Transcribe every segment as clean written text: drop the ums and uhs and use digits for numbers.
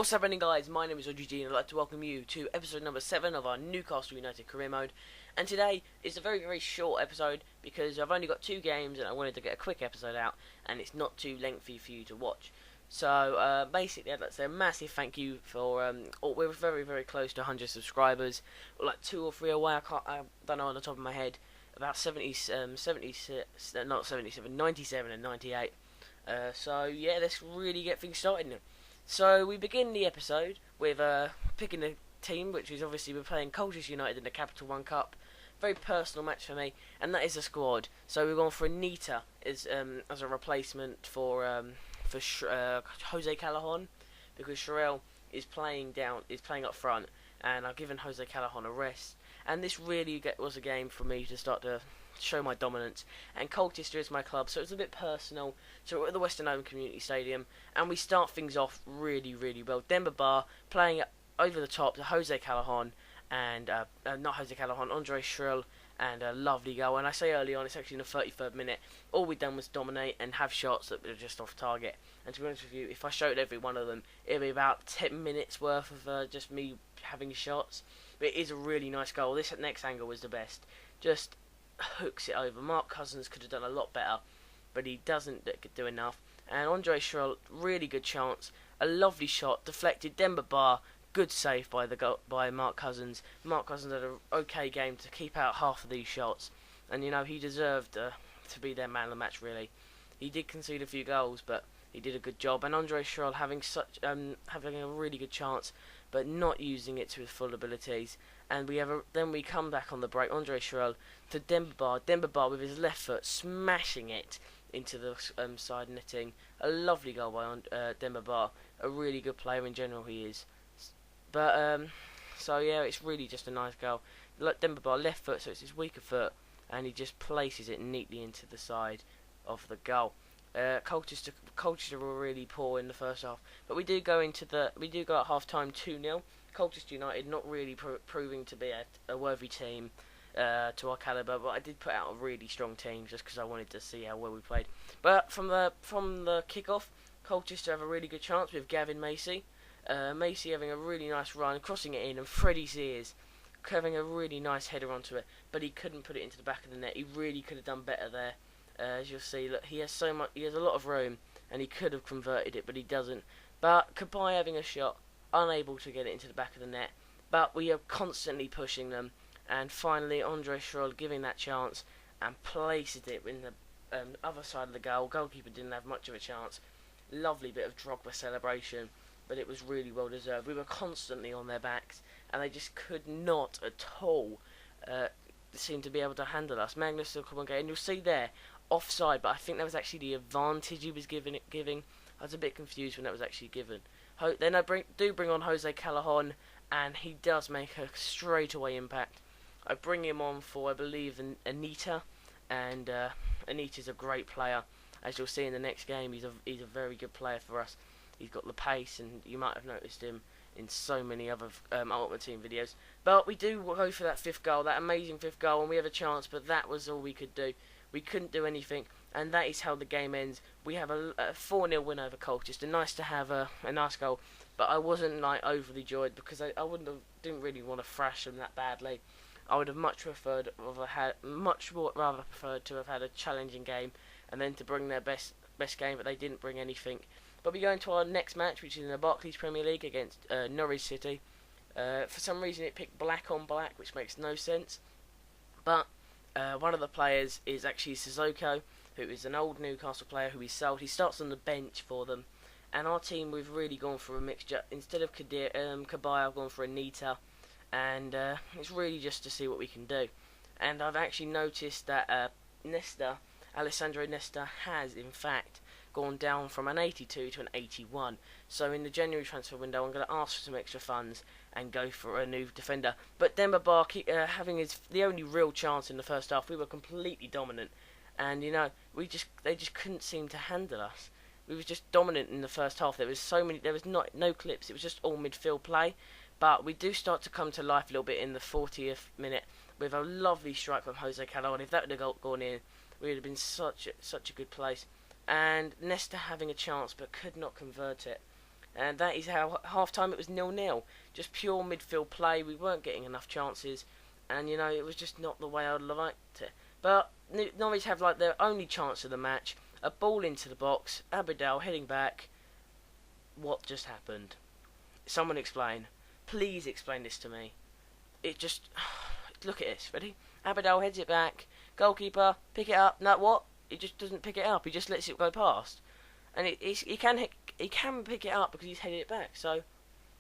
What's happening, guys? My name is OGG and I'd like to welcome you to episode number 7 of our Newcastle United career mode. And today is a very short episode because I've only got 2 games and I wanted to get a quick episode out and it's not too lengthy for you to watch. So basically I'd like to say a massive thank you for, we're very close to 100 subscribers. We're like 2 or 3 away, I don't know on the top of my head. About 97 and 98. So yeah, let's really get things started now. So we begin the episode with picking a team, which is obviously we're playing Colchester United in the Capital One Cup. Very personal match for me, and that is a squad. So we're going for Anita as a replacement for Jose Callahan, because Sherrill is playing up front, and I've given Jose Callahan a rest. And this really was a game for me to start to show my dominance. And Colchester is my club, so it's a bit personal. So we're at the Western Home Community Stadium, and we start things off really well. Demba Ba playing over the top to Jose Callahan, and not Jose Callahan, Andre Schrill, and a lovely goal. And I say early on, it's actually in the 33rd minute. All we've done was dominate and have shots that were just off target. And to be honest with you, if I showed every one of them, it'd be about 10 minutes worth of just me having shots. But it is a really nice goal. This next angle was the best. Just hooks it over. Mark Cousins could have done a lot better, but he doesn't do enough. And Andre Schrill, really good chance. A lovely shot, deflected. Demba Ba, good save by Mark Cousins. Mark Cousins had an okay game to keep out half of these shots, and you know he deserved to be their man of the match. Really, he did concede a few goals, but he did a good job. And Andre Schrill having a really good chance, but not using it to his full abilities. And then we come back on the break. Andre Schrill to Demba Ba. Demba Ba with his left foot smashing it into the side netting. A lovely goal by Demba Ba. A really good player in general he is. But so yeah, it's really just a nice goal. Demba Ba left foot, so it's his weaker foot, and he just places it neatly into the side of the goal. Colchester were really poor in the first half, but we do go at half time 2-0. Colchester United not really proving to be a worthy team to our calibre, but I did put out a really strong team just because I wanted to see how well we played. But from the kick-off, Colchester have a really good chance with Gavin Macy. Macy having a really nice run, crossing it in, and Freddie Sears having a really nice header onto it, but he couldn't put it into the back of the net. He really could have done better there. As you'll see, look, he has a lot of room, and he could have converted it, but he doesn't. But Kabay having a shot, unable to get it into the back of the net, but we are constantly pushing them. And finally, Andre Schrill giving that chance and places it in the other side of the goal. Goalkeeper didn't have much of a chance. Lovely bit of Drogba celebration, but it was really well deserved. We were constantly on their backs, and they just could not at all seem to be able to handle us. Magnus will come and go, and you'll see there, offside, but I think that was actually the advantage he was giving. I was a bit confused when that was actually given. Then I bring on Jose Callahan, and he does make a straightaway impact. I bring him on for, I believe, Anita, and Anita's a great player. As you'll see in the next game, he's a very good player for us. He's got the pace, and you might have noticed him in so many other Ultimate Team videos. But we do go for that 5th goal, that amazing 5th goal, and we have a chance, but that was all we could do. We couldn't do anything, and that is how the game ends. We have a 4-0 win over Colchester. Nice to have a nice goal, but I wasn't overly joyed because I didn't really want to thrash them that badly. I would have much rather preferred to have had a challenging game and then to bring their best game, but they didn't bring anything. But we go into our next match, which is in the Barclays Premier League against Norwich City. For some reason it picked black on black, which makes no sense. But one of the players is actually Sissoko, who is an old Newcastle player who he sold. He starts on the bench for them. And our team, we've really gone for a mixture. Instead of Kabay, I've gone for Anita. And it's really just to see what we can do. And I've actually noticed that Alessandro Nesta has, in fact, gone down from an 82 to an 81. So in the January transfer window, I'm going to ask for some extra funds and go for a new defender. But Demba Ba having the only real chance in the first half. We were completely dominant, and you know they just couldn't seem to handle us. We were just dominant in the first half. There was no clips. It was just all midfield play. But we do start to come to life a little bit in the 40th minute with a lovely strike from Jose Callahan. If that would have gone in, we would have been such a good place. And Nesta having a chance but could not convert it. And that is how half time it was 0-0. Just pure midfield play. We weren't getting enough chances, and you know it was just not the way I'd liked it. But Norwich have like their only chance of the match. A ball into the box. Abidal heading back. What just happened? Someone explain. Please explain this to me. It just look at this. Ready? Abidal heads it back. Goalkeeper pick it up. No, what? He just doesn't pick it up. He just lets it go past. And he can pick it up because he's headed it back. So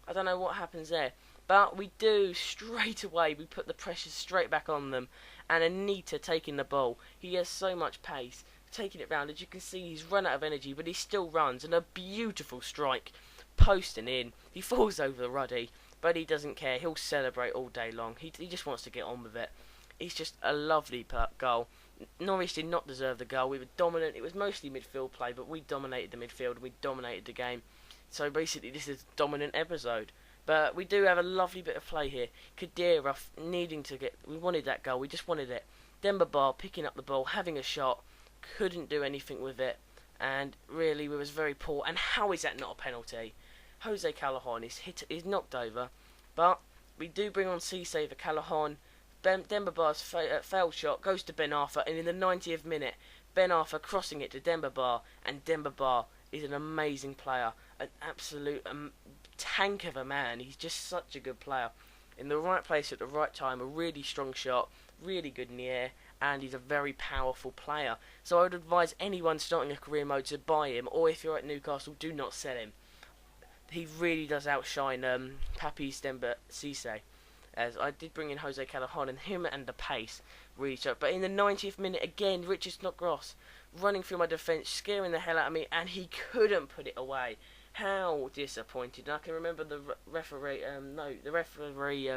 I don't know what happens there. But we do straight away. We put the pressure straight back on them. And Anita taking the ball. He has so much pace. Taking it round. As you can see, he's run out of energy. But he still runs. And a beautiful strike. Posting in. He falls over the Ruddy. But he doesn't care. He'll celebrate all day long. He just wants to get on with it. It's just a lovely goal. Norwich did not deserve the goal. We were dominant. It was mostly midfield play, but we dominated the midfield. We dominated the game. So basically, this is a dominant episode. But we do have a lovely bit of play here. Khedira needing to get... We wanted that goal. We just wanted it. Demba Ba picking up the ball, having a shot. Couldn't do anything with it. And really, we was very poor. And how is that not a penalty? Jose Callahan is knocked over. But we do bring on Cisse for Callahan. Demba Ba's failed shot goes to Ben Arthur, and in the 90th minute, Ben Arthur crossing it to Demba Ba, and Demba Ba is an amazing player, an absolute tank of a man. He's just such a good player. In the right place at the right time, a really strong shot, really good in the air, and he's a very powerful player. So I would advise anyone starting a career mode to buy him, or if you're at Newcastle, do not sell him. He really does outshine Papi's Demba Cisse. As I did bring in Jose Callahan, and him and the pace really showed. But in the 90th minute again, Richard Snodgrass running through my defence, scaring the hell out of me, and he couldn't put it away. How disappointed! And I can remember the referee. The referee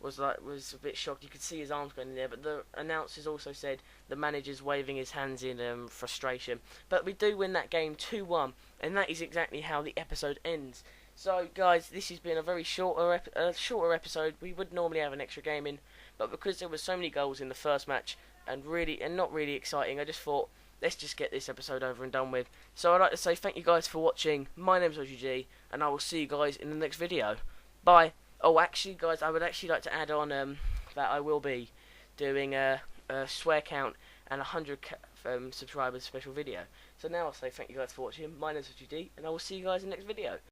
was a bit shocked. You could see his arms going in there, but the announcers also said the manager's waving his hands in frustration. But we do win that game 2-1, and that is exactly how the episode ends. So, guys, this has been a very shorter episode. We would normally have an extra game in, but because there were so many goals in the first match and not really exciting, I just thought let's just get this episode over and done with. So I'd like to say thank you guys for watching. My name's OGG, and I will see you guys in the next video. Bye. Oh, actually, guys, I would actually like to add on that I will be doing a swear count and 100 subscribers special video. So now I'll say thank you guys for watching. My name's OGG, and I will see you guys in the next video.